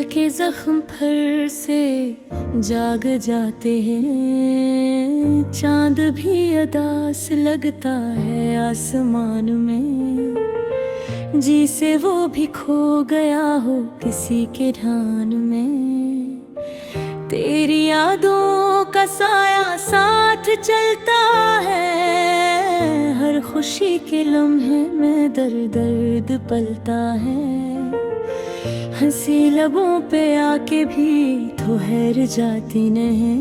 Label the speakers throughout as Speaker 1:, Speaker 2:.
Speaker 1: के जख्म फिर से जाग जाते हैं। चांद भी अदास लगता है आसमान में, जी से वो भी खो गया हो किसी के ध्यान में। तेरी यादों का साया साथ चलता है, हर खुशी के लम्हे में दर्द दर्द पलता है। हंसी लबों पे आके भी ठहर जाती नहीं,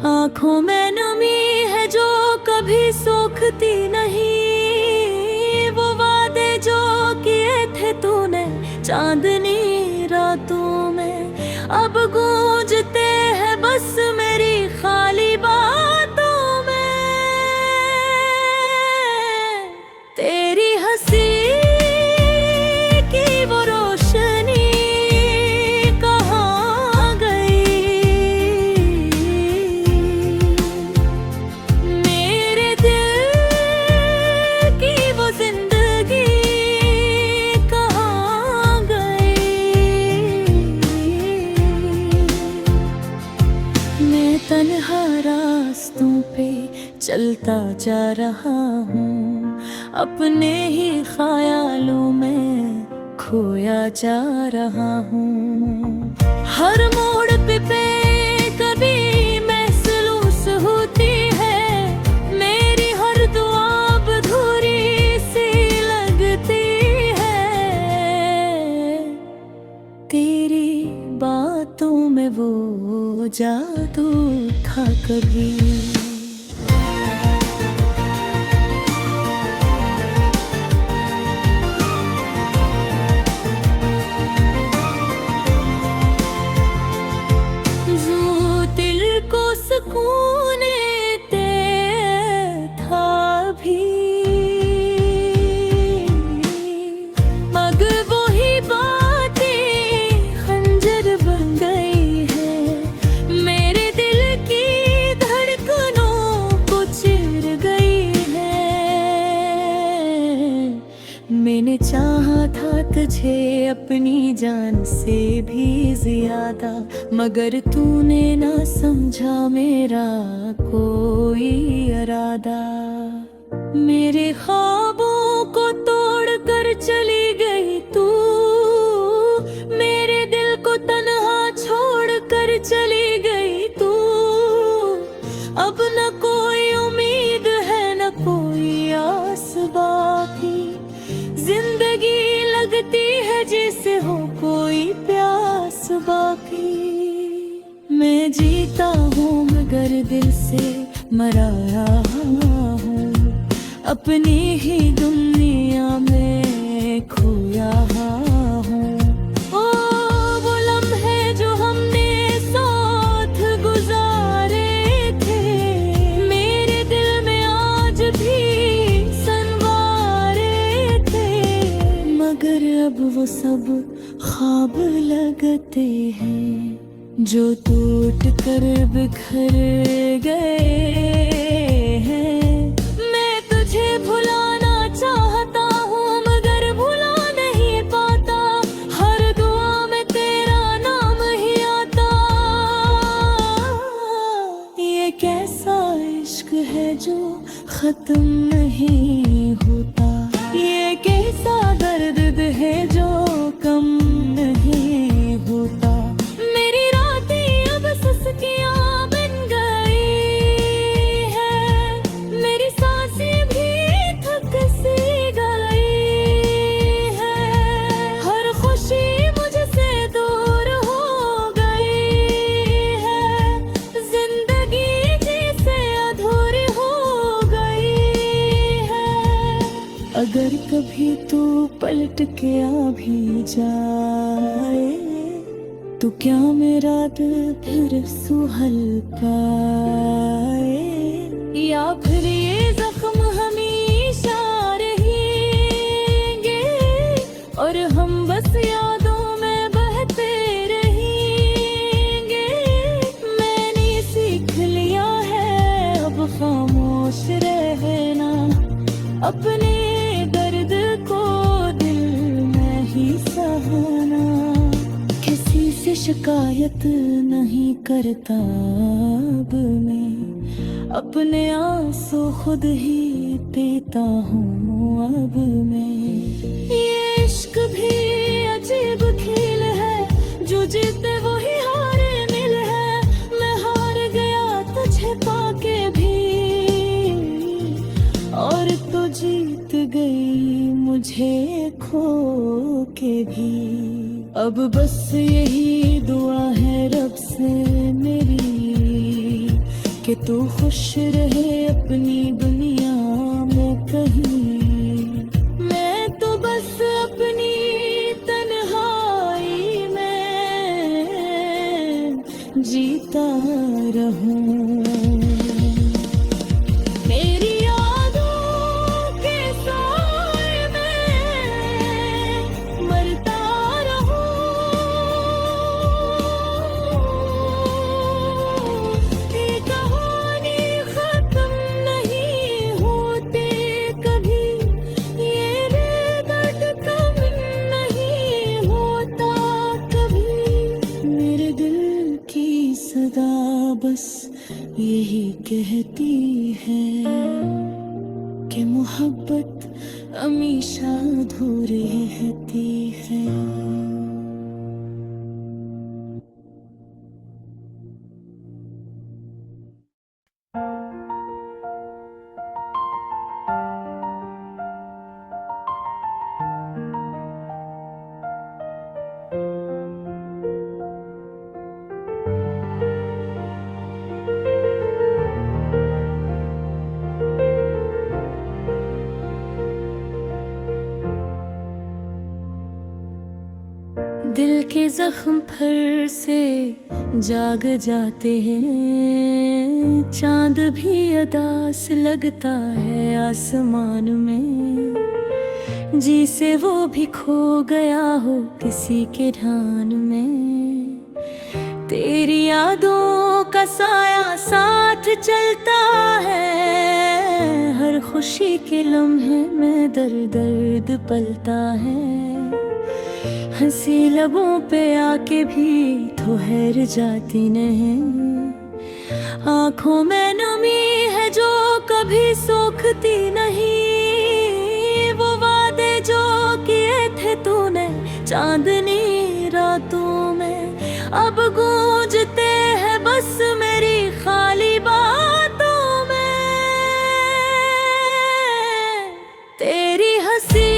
Speaker 1: आंखों में नमी है जो कभी सोखती नहीं। वो वादे जो किए थे तूने चांदनी रातों में, अब गूंजते हैं बस मेरी खाली बातों में। तेरी हंसी की वो रोशनी कहाँ गई, मेरे दिल की वो जिंदगी कहाँ गई। मैं तन्हा रास्तों पे चलता जा रहा हूँ, अपने ही ख्यालों में खोया जा रहा हूँ। हर मोड़ पे कभी महसूस होती है, मेरी हर दुआ अधूरी सी लगती है। तेरी बातों में वो जादू था कभी। सुकून दे था भी, मगर वो ही बातें खंजर बन गई है, मेरे दिल की धड़कनों को चीर गई है। मैंने चाहा था तुझे अपनी जान से भी ज्यादा, मगर तूने ना समझा मेरा कोई इरादा। मेरे ख्वाबों को तोड़ कर चली गई तू, मेरे दिल को तन्हा छोड़ कर चली गई तू। अब न कोई उम्मीद है न कोई आस बाकी, जिंदगी लगती है जैसे हो कोई प्यास बाकी। मैं जीता हूँ मगर दिल से मरा हूँ, अपनी ही दुनिया में खोया हूँ। ओ वो लम्हे जो हमने साथ गुजारे थे, मेरे दिल में आज भी सनवारे थे, मगर अब वो सब ख्वाब लगते हैं जो टूट कर बिखर गए हैं। मैं तुझे भुलाना चाहता हूँ मगर भुला नहीं पाता, हर दुआ में तेरा नाम ही आता। ये कैसा इश्क है जो खत्म नहीं होता, ये कैसा दर्द है जो कम नहीं होता। मेरी रातें अब सस्कियां बन गई है, मेरी सांसें भी थक सी गई है। हर खुशी मुझसे दूर हो गई है, जिंदगी जैसे अधूरी हो गई है। अगर कभी तू पलट के आ भी जाए तो क्या मेरा दिल फिर सुहल पाए, या फिर ये जख्म हमेशा रहेंगे और हम बस यादों में बहते रहेंगे। मैंने सीख लिया है अब खामोश रहना, अपने दर्द को दिल में ही सहना। शिकायत नहीं करता अब मैं, अपने आंसू खुद ही पीता हूँ अब मैं। ये इश्क भी अजीब खेल है, जो जीते वही हारे मिल है। मैं हार गया तुझे पाके भी, और तू जीत गई मुझे खो के भी। अब बस यही दुआ है रब से मेरी, कि तू खुश रहे अपनी दुनिया में कहीं। मैं तो बस अपनी तन्हाई में जीता रहूं। बस यही कहती है कि मोहब्बत हमेशा अधूरी रहती है। दिल के जख्म फिर से जाग जाते हैं, चांद भी अदास लगता है आसमान में। जी से वो भी खो गया हो किसी के ध्यान में। तेरी यादों का साया साथ चलता है, हर खुशी के लम्हे में दर्द दर्द पलता है। हंसी लबों पे आके भी ठहर जाती नहीं, आंखों में नमी है जो कभी सूखती नहीं। वो वादे जो किए थे तूने चांदनी रातों में, अब गूंजते हैं बस मेरी खाली बातों में। तेरी हंसी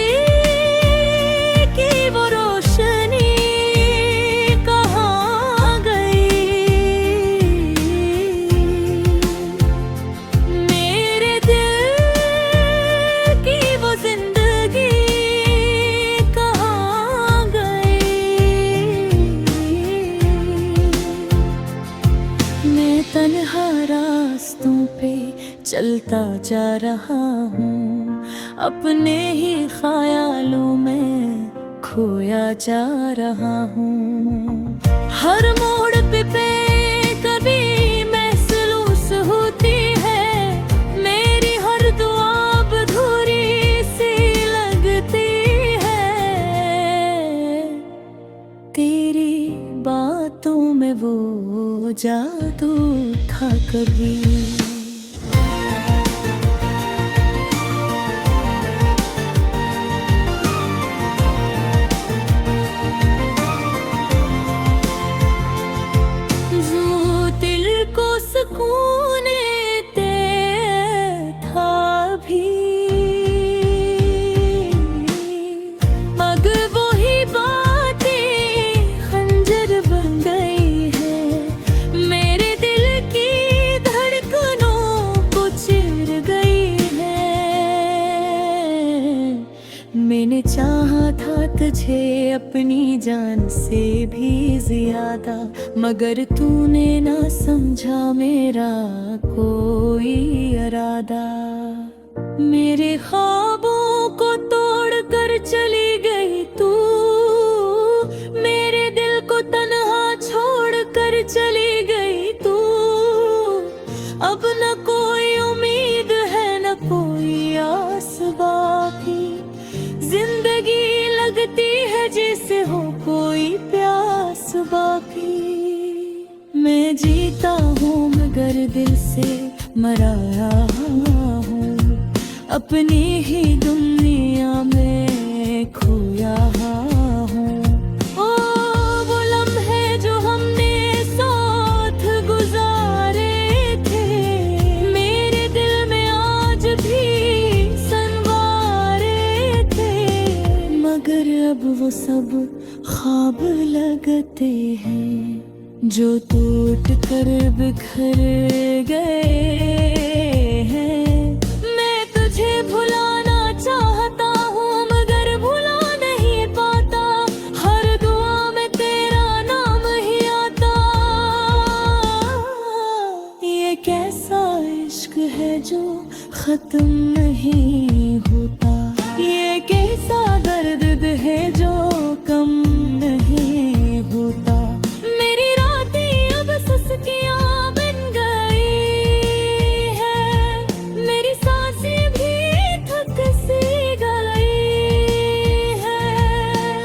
Speaker 1: तन्हा रास्तों पे चलता जा रहा हूँ, अपने ही ख्यालों में खोया जा रहा हूँ। हर मोड़ पे कभी महसूस होती है, मेरी हर दुआ अधूरी सी लगती है। तेरी बातों में वो जादू था कभी। जो दिल को सुकून दे था भी, मगर वही बातें खंजर बन गई है। मेरे दिल की धड़कनों को चीर गई है। मैंने चाहा था तुझे अपनी जान से भी ज्यादा, मगर तूने ना समझा मेरा कोई इरादा। मेरे ख्वाबों को तोड़ कर चली गई तू, मेरे दिल को तन्हा छोड़ कर चली गई तू। अब न कोई उम्मीद है न कोई आस बाकी, जिंदगी लगती है जैसे हो कोई प्यास बाकी। दिल से मराया हूँ, अपनी ही दुनिया में खोया हूँ। ओ वो लम्हे जो हमने साथ गुजारे थे, मेरे दिल में आज भी संवारे थे, मगर अब वो सब ख्वाब लगते हैं जो टूट कर बिखर गए हैं। मैं तुझे भुलाना चाहता हूँ मगर भुला नहीं पाता, हर दुआ में तेरा नाम ही आता। ये कैसा इश्क है जो खत्म नहीं होता, ये कैसा दर्द है जो कम नहीं होता। मेरी रातें अब सस्तियाँ बन गई है, मेरी सांसें भी थक सी गई है,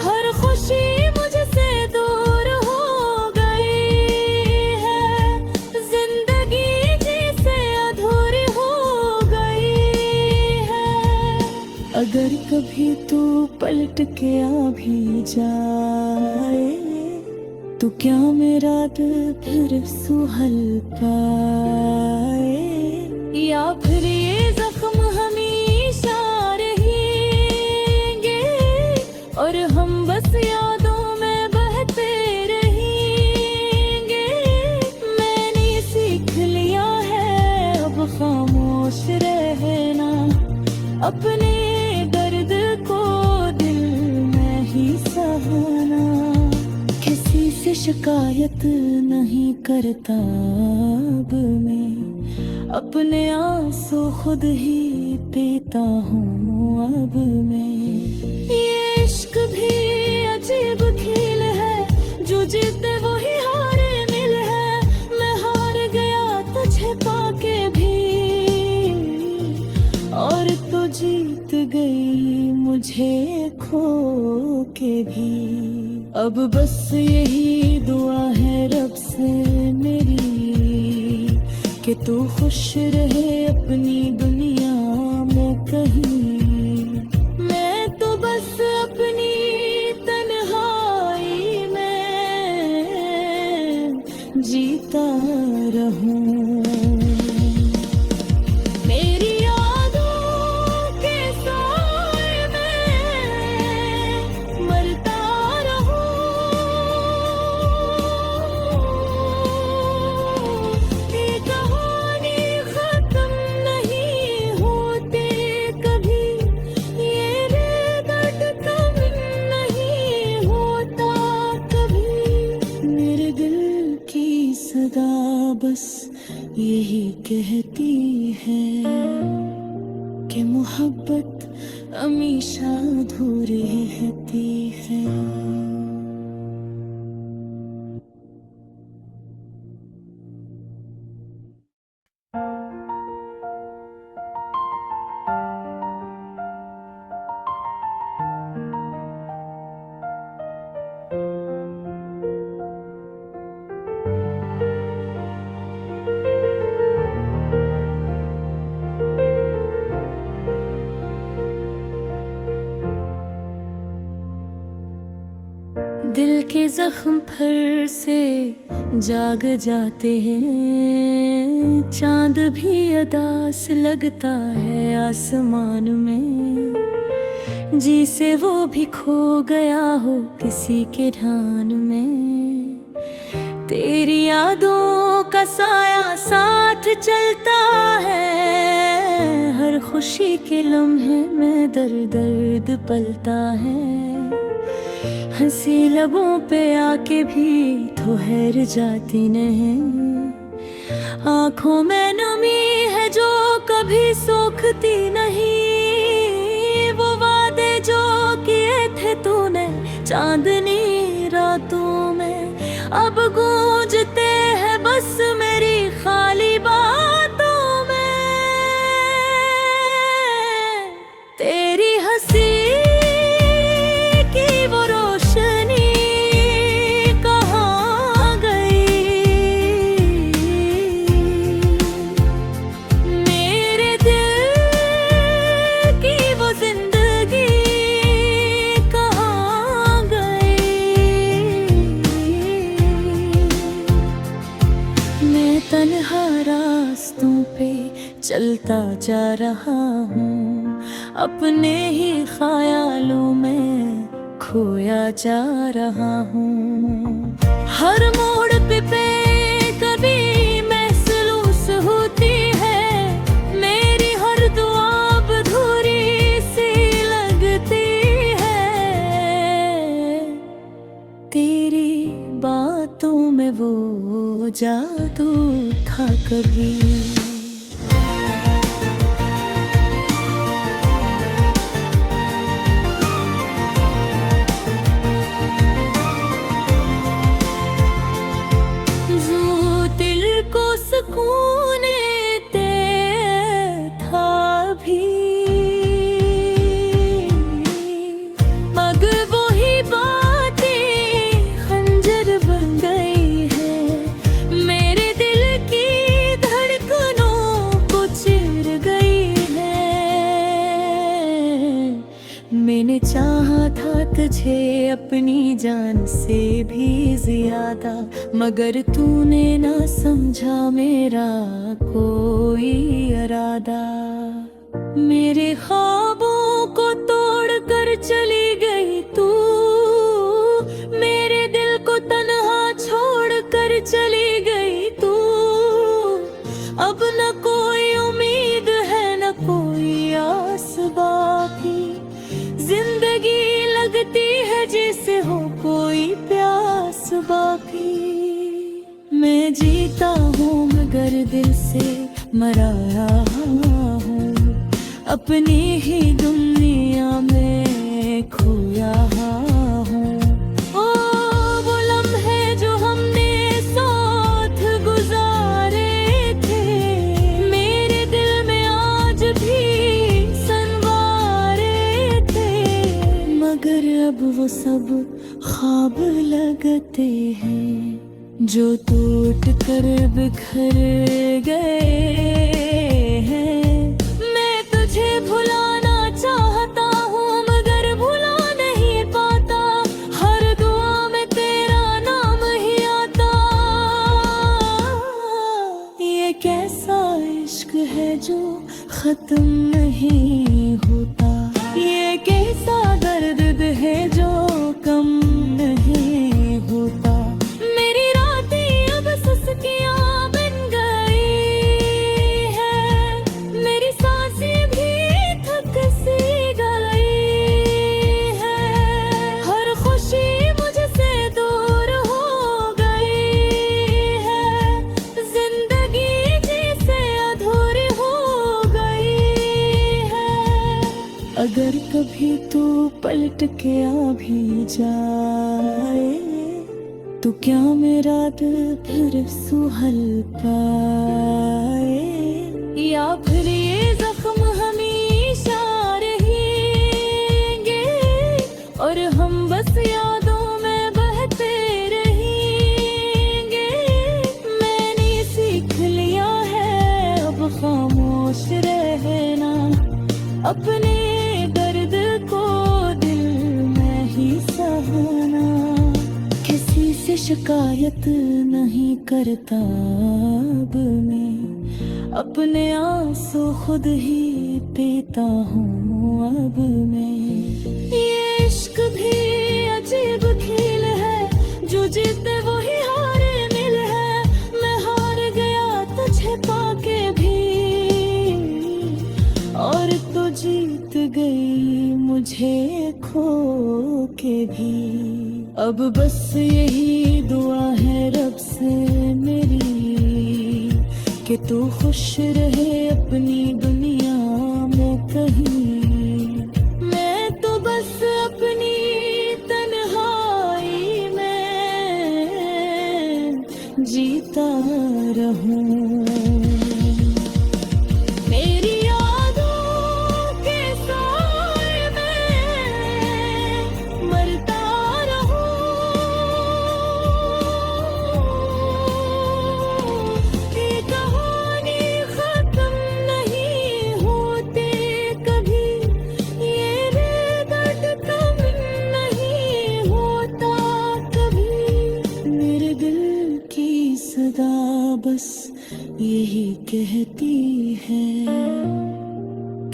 Speaker 1: हर खुशी मुझसे दूर हो गई है, जिंदगी जैसे अधूरी हो गई है। अगर कभी तू पलट के आ भी जाए तो क्या मेरा दिल फिर सुहल पाए, या फिर ये जख्म हमेशा रहेंगे और हम बस यादों में बहते रहेंगे। मैंने सीख लिया है अब खामोश रहना, अपने दर्द को दिल में ही सहना, किसी से शिकायत नहीं करता अब मैं, अपने आंसू खुद ही पीता हूँ अब मैं। ये इश्क भी अजीब खेल है, जो जीते वही हारे मिल है, मैं हार गया तुझे पाके भी और तू जीत गई मुझे खो के भी। अब बस यही दुआ है रब से मेरी कि तू खुश रहे अपनी दुनिया में कहीं, मैं तो बस अपनी तन्हाई में जीता रहूं। मेरी यादों के साए में मरता बस यही कहती है कि मोहब्बत हमेशा अधूरी रहती है। दिल के जख्म फिर से जाग जाते हैं, चांद भी अदास लगता है आसमान में, जी से वो भी खो गया हो किसी के ध्यान में। तेरी यादों का साया साथ चलता है, हर खुशी के लम्हे में दर्द दर्द पलता है, हंसी लबों पे आके भी ठहर जाती नहीं, आँखों में नमी है जो कभी सोखती नहीं, वो वादे जो किए थे तूने चांदनी रातों में अब गूंजते हैं बस मेरी खाली बातों में। तेरी हंसी चलता जा रहा हूँ, अपने ही ख्यालों में खोया जा रहा हूँ। हर मोड़ पे कभी महसूस होती है, मेरी हर दुआ अधूरी सी लगती है। तेरी बातों में वो जादू था कभी। सुकून दे था भी, मगर वही बातें खंजर बन गई है, मेरे दिल की धड़कनों को चीर गई है। मैंने चाहा था तुझे अपनी जान से भी ज्यादा, मगर तूने ना समझा मेरा कोई इरादा। मेरे ख्वाबों को तोड़ कर चली गई तू, मेरे दिल को तन्हा छोड़ कर चली गई तू। अब न कोई उम्मीद है न कोई आस बाकी, जिंदगी लगती है जैसे हो कोई प्यास बाकी। मैं जीता हूँ मगर दिल से मरा हूँ, अपनी ही दुनिया में खोया हूँ। ओ वो लम्हे जो हमने साथ गुजारे थे, मेरे दिल में आज भी संवारे थे, मगर अब वो सब ख्वाब लगते हैं जो टूट कर बिखर गए हैं। मैं तुझे भुलाना चाहता हूँ मगर भुला नहीं पाता, हर दुआ में तेरा नाम ही आता। ये कैसा इश्क है जो खत्म नहीं होता, ये कैसा दर्द है जो कम नहीं होता। मेरी रातें अब सुस्तियां बन गई है, मेरी सांसें भी थक सी गई है, हर खुशी मुझसे दूर हो गई है, जिंदगी जैसे अधूरी हो गई है। अगर कभी तू पलट के आ भी जाए तो क्या मेरा दिल फिर सुहल पाए, या फिर ये जख्म हमेशा रहेंगे और हम बस यादों में बहते रहेंगे। मैंने सीख लिया है अब खामोश रहना, अपने दर्द को दिल में ही सहना। किसी से शिकायत नहीं करता अब मैं, अपने आंसू खुद ही पीता हूँ अब मैं। ये इश्क भी अजीब खेल है, जो जीते वही हारे मिल है। मैं हार गया तुझे पाके भी, और तो जीत गई मुझे खो के भी। अब बस यही दुआ है रब से मेरी, कि तू खुश रहे अपनी दुनिया में कहीं। मैं तो बस अपनी तन्हाई में जीता रहूं।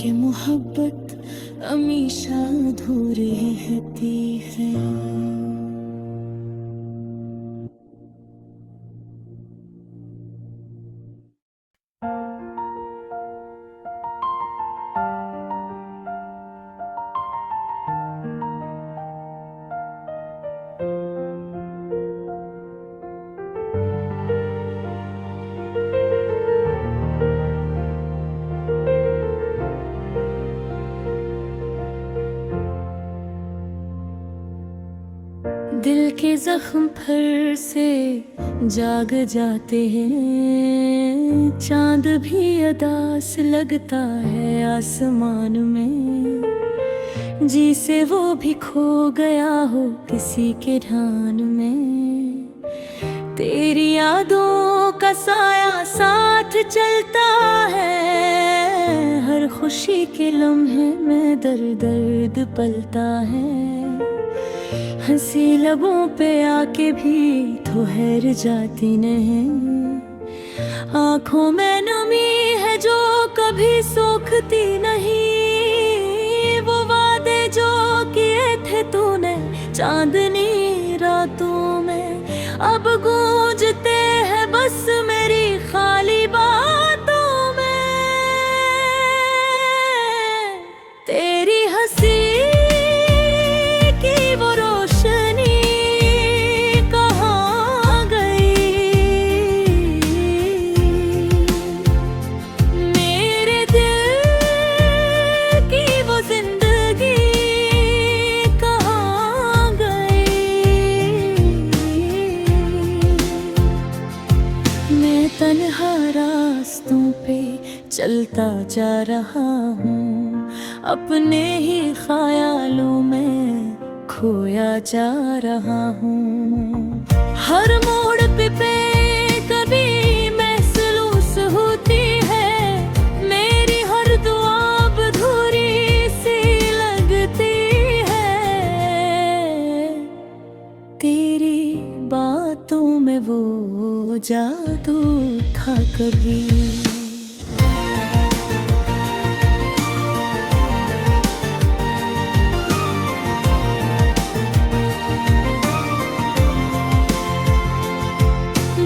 Speaker 1: कि मोहब्बत हमेशा अधूरी रहती है। दिल के जख्म फिर से जाग जाते हैं, चांद भी अदास लगता है आसमान में, जी से वो भी खो गया हो किसी के ध्यान में। तेरी यादों का साया साथ चलता है, हर खुशी के लम्हे में दर्द दर्द पलता है। हंसी लबों पे आके भी ठहर जाती नहीं, आंखों में नमी है जो कभी सोखती नहीं। वो वादे जो किए थे तूने चांदनी रातों में, अब गूंजते हैं बस मेरी खाली बातों में। तेरी हंसी तन्हा रास्तों पे चलता जा रहा हूँ, अपने ही ख्यालों में खोया जा रहा हूँ। हर मोड़ पे कभी महसूस होती है, मेरी हर दुआ अधूरी सी लगती है। तेरी बातों में वो जादू था कभी।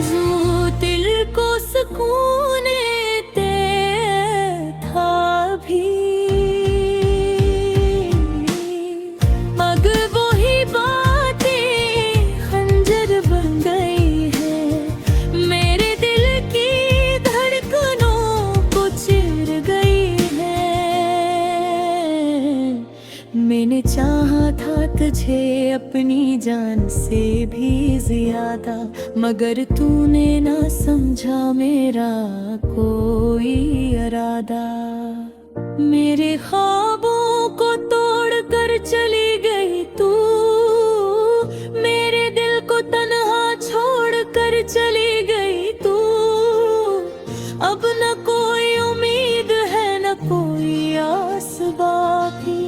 Speaker 1: जो दिल को सुकून दे था भी, मगर वही बातें खंजर बन गई है, मेरे दिल की धड़कनों को चीर गई है। मैंने चाहा था तुझे अपनी जान से भी ज्यादा, मगर तूने ना समझा मेरा कोई इरादा। मेरे ख्वाबों को तोड़ कर चली गई तू, मेरे दिल को तन्हा छोड़ कर चली गई तू। अब न कोई उम्मीद है न कोई आस बाकी,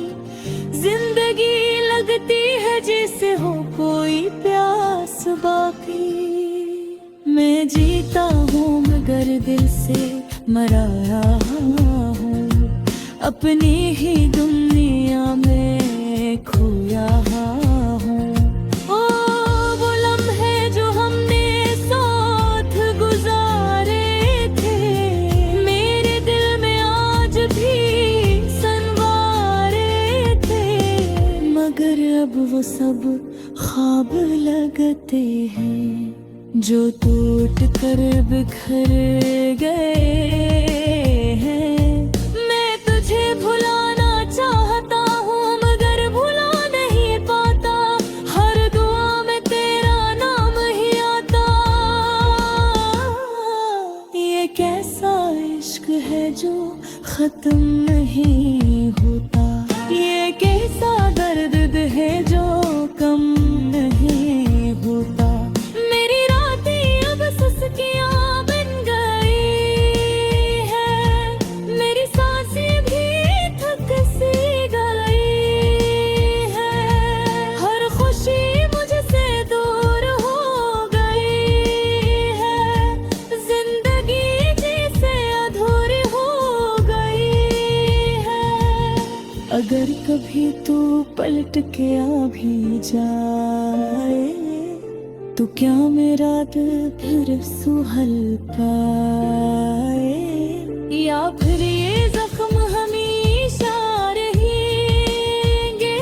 Speaker 1: जिंदगी लगती है जैसे हो कोई प्यास बाकी। मैं जीता हूँ मगर दिल से मरा हूँ, अपनी ही दुनिया में खोया हूँ। ओ वो लम्हे जो हमने साथ गुजारे थे, मेरे दिल में आज भी सनवारे थे, मगर अब वो सब ख्वाब लगते हैं जो टूट कर बिखर गए हैं। मैं तुझे भुलाना चाहता हूँ मगर भुला नहीं पाता, हर दुआ में तेरा नाम ही आता। ये कैसा इश्क है जो खत्म नहीं होता, ये कैसा दर्द है जो कम नहीं होता। मेरी रातें अब सुस्कियां बन गई है, मेरी सांसें भी थक सी गई है, हर खुशी मुझसे दूर हो गई है, जिंदगी जैसे अधूरी हो गई है। अगर कभी तू पलट के आ भी जाए तो क्या मेरा दिल फिर सुहल पाए, या फिर ये जख्म हमेशा रहेंगे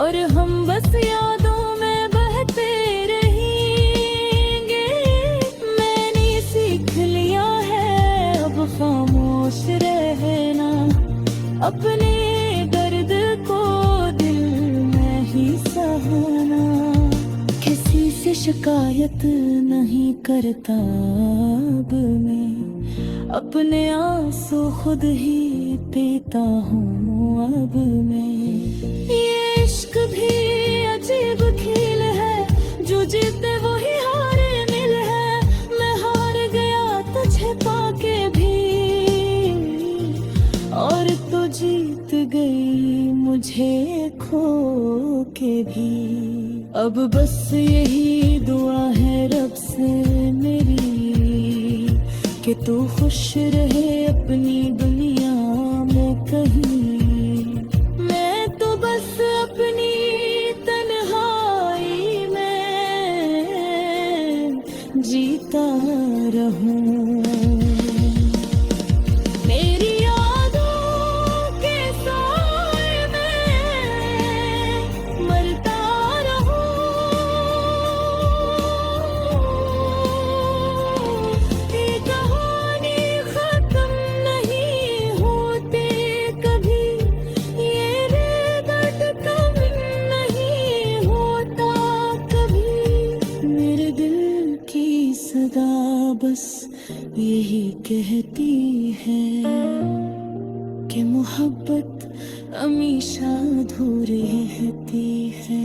Speaker 1: और हम बस यादों में बहते रहेंगे। मैंने सीख लिया है अब खामोश रहना, अपने दर्द को दिल में ही सहना। किसी से शिकायत नहीं करता अब मैं, अपने आंसू खुद ही पीता हूँ अब मैं। ये इश्क भी अजीब खेल है, जो जीते वही हारे मिल है। मैं हार गया तुझे पाके भी और तू जीत गई मुझे खो के भी। अब बस यही दुआ है रब से मेरी कि तू खुश रहे अपनी दुनिया में कहीं। मैं तो बस अपनी तन्हाई में जीता रहूं। मेरी यादों के साए में मरता रहूं। ये कहानी खत्म नहीं होती कभी, ये दर्द कम नहीं होता कभी। मेरे दिल की सदा बस यही कहती है कि मोहब्बत हमेशा अधूरी रहती है।